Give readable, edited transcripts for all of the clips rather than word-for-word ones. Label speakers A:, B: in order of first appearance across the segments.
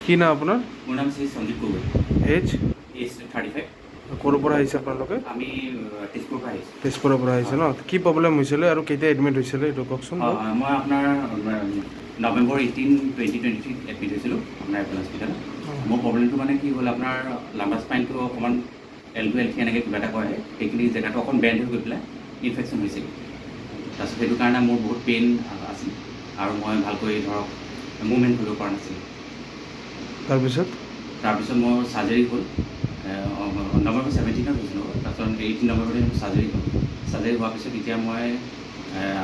A: কি নাম আপোনাৰ?
B: মোৰ নাম শ্ৰী সঞ্জীৱ গগৈ।
A: এজ
B: 35।
A: ক'ৰ পৰা আহিছে আপোনালোকে?
B: আমি তেজপুৰৰ পৰা আহিছোঁ।
A: তেজপুৰৰ পৰা আহিছে ন? কি প্ৰব্লেম হৈছিলে আৰু কেতিয়া এডমিট হৈছিলে এইটো কওকচোন।
B: মই আপোনাৰ নৱেম্বৰ 18, 2023 এডমিট হৈছিলোঁ আপোনাৰ এপল হস্পিটেলত। মোৰ প্ৰব্লেমটো মানে কি হ'ল, আপোনাৰ লাম্বাৰ স্পাইনটো অকণমান L2 L3 এনেকৈ কিবা এটা কৰে, সেইখিনি জেগাটো অকণ বেণ্ড হৈ গৈ পেলাই ইনফেকশ্যন হৈছিল। তাৰপিছত সেইটো কাৰণে মোৰ বহুত পেইন আছিল আৰু মই ভালকৈ ধৰক মুভমেণ্ট কৰিব পৰা নাছিলোঁ। তাৰপিছত মোৰ চাৰ্জাৰী হ'ল। নৱেম্বৰ 17 হৈছিলোঁ। তাৰপিছত 18 নৱেম্বৰতে মোৰ চাৰ্জাৰী হ'ল। চাৰ্জাৰী হোৱাৰ পিছত এতিয়া মই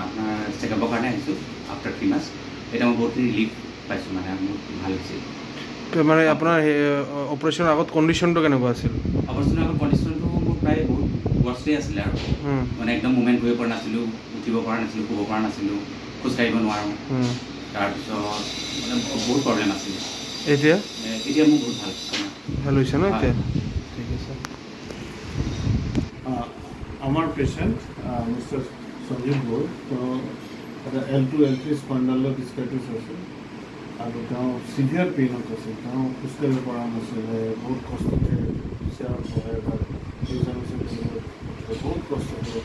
B: আপোনাৰ চেকআপৰ কাৰণে আহিছোঁ আফটাৰ 3 মান্থছ। এতিয়া মই বহুতখিনি ৰিলিফ পাইছোঁ, মানে মোৰ ভাল হৈছে।
A: মানে আপোনাৰ অপাৰেশ্যনৰ আগত কণ্ডিশ্যনটো কেনেকুৱা আছিল?
B: অপাৰেশ্যনৰ আগত কণ্ডিশ্যনটো মোৰ প্ৰায় বহুত ৱৰ্ষ্টেই আছিলে আৰু মানে একদম মুভমেণ্ট কৰিব পৰা নাছিলোঁ, উঠিব পৰা নাছিলোঁ, শুব পৰা নাছিলোঁ, খোজকাঢ়িব নোৱাৰোঁ। তাৰপিছত মানে বহুত প্ৰব্লেম আছিলে।
A: এতিয়া
B: মোৰ বহুত ভাল
A: হৈছে ন এতিয়া? ঠিক আছে।
C: আমাৰ পেচেণ্ট মিষ্টাৰ সঞ্জীৱ গগৈ, তেওঁ এটা L2 L3 স্পণ্ডাইলোডিস্কাইটিছ আছে আৰু তেওঁ চিভিয়াৰ পেইনত আছিল। তেওঁ খোজকাঢ়িব পৰা নাছিলে, বহুত কষ্টতে চেয়াৰত বহে বা বহুত কষ্টতে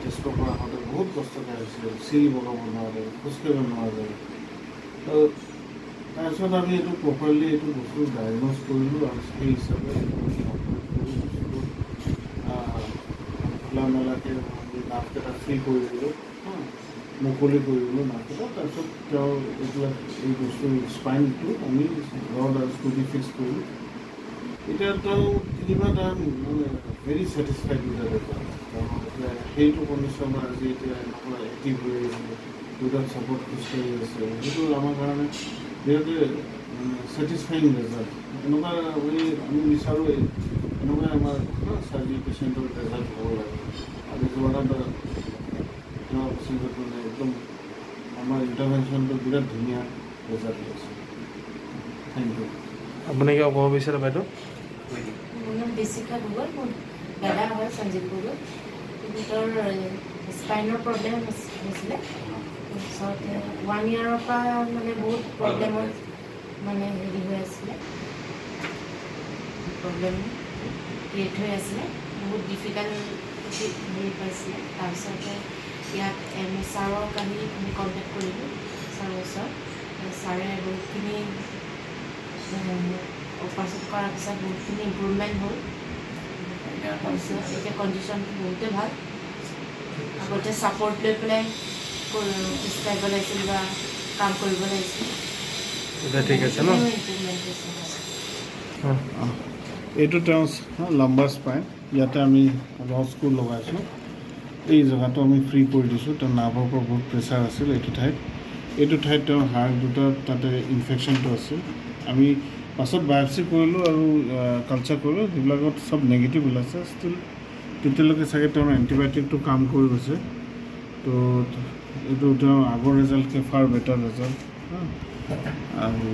C: তেজপুৰৰ পৰা আহোঁতে বহুত কষ্টতে আহিছিল। চিৰি বগাব নোৱাৰে, খোজকাঢ়িব নোৱাৰে। তাৰপিছত আমি এইটো প্ৰপাৰলি এইটো বস্তু ডায়েগন'জ কৰিলোঁ আৰু সেই হিচাপে খোলা মেলাকৈ নাককেইটা ফ্ৰী কৰি দিলোঁ, মুকলি কৰি দিলোঁ নাককেইটা। তাৰপিছত তেওঁ এইবিলাক এই বস্তু স্পাইনটো আমি ৰড আৰু স্কুটি ফিক্স কৰিলোঁ। এতিয়া তেওঁ কিবা এটা মানে very satisfied with the result. এতিয়া সেইটো কণ্ডিশ্যনত আজি এতিয়া এনেকুৱা এক্টিভ হৈ আহিছে, উইদাউট ছাপৰ্ট খোজকাঢ়ি আছে। সেইটো আমাৰ কাৰণে বিৰাটেই মানে ছেটিছফাইং ৰেজাল্ট। এনেকুৱা আমি বিচাৰোঁ এনেকুৱা আমাৰ চাৰ্জাৰী পেচেণ্টৰ ৰেজাল্ট হ'ব লাগে। আৰু যোৱা পেচেণ্টত মানে একদম আমাৰ ইণ্টাৰভেনশ্যনটো বিৰাট ধুনীয়া ৰেজাল্ট হৈছে। Thank you.
A: আপুনি কিয় ক'ব বিচাৰে বাইদেউ?
D: মোৰ নাম বেছিকা গগৈ, মোৰ দাদা হয় সঞ্জীৱ গগৈ। তেওঁৰ স্পাইনৰ প্ৰব্লেম হৈছিলে। তাৰপিছত 1 yearৰ পৰা মানে বহুত প্ৰব্লেমত মানে হেৰি হৈ আছিলে, প্ৰব্লেম ক্ৰিয়েট হৈ আছিলে, বহুত ডিফিকাল্ট হেৰি পাইছিলে। তাৰপিছতে ইয়াত ছাৰক আমি কণ্টেক্ট কৰিলোঁ, ছাৰৰ ওচৰত। ছাৰে বহুতখিনি অপাৰেশ্যন কৰাৰ পিছত বহুতখিনি ইম্প্ৰুভমেণ্ট হ'ল। তাৰপিছত এতিয়া কণ্ডিশ্যনটো বহুতেই ভাল। আগতে ছাপৰ্ট লৈ পেলাই খোজকাঢ়িব লাগিছিল বা কাম কৰিব লাগিছিল।
A: এতিয়া ঠিক আছে ন?
C: এইটো তেওঁ লাম্বাৰ স্পাইন, ইয়াতে আমি ৰড স্ক্ৰু লগাইছোঁ। এই জেগাটো আমি ফ্ৰী কৰি দিছোঁ। তেওঁ নাৰ্ভৰ পৰা বহুত প্ৰেছাৰ আছিল এইটো ঠাইত তেওঁৰ হাড় দুটা তাতে ইনফেকশ্যনটো আছিল। আমি পাছত বায়পচি কৰিলোঁ আৰু কালচাৰ কৰিলোঁ, সেইবিলাকত চব নেগেটিভ ওলাইছে। ষ্টিল তেতিয়ালৈকে চাগে তেওঁৰ এণ্টিবায়'টিকটো কাম কৰি গৈছে। তো এইটো তেওঁৰ আগৰ ৰেজাল্টকৈ ফাৰ বেটাৰ ৰেজাল্ট। আৰু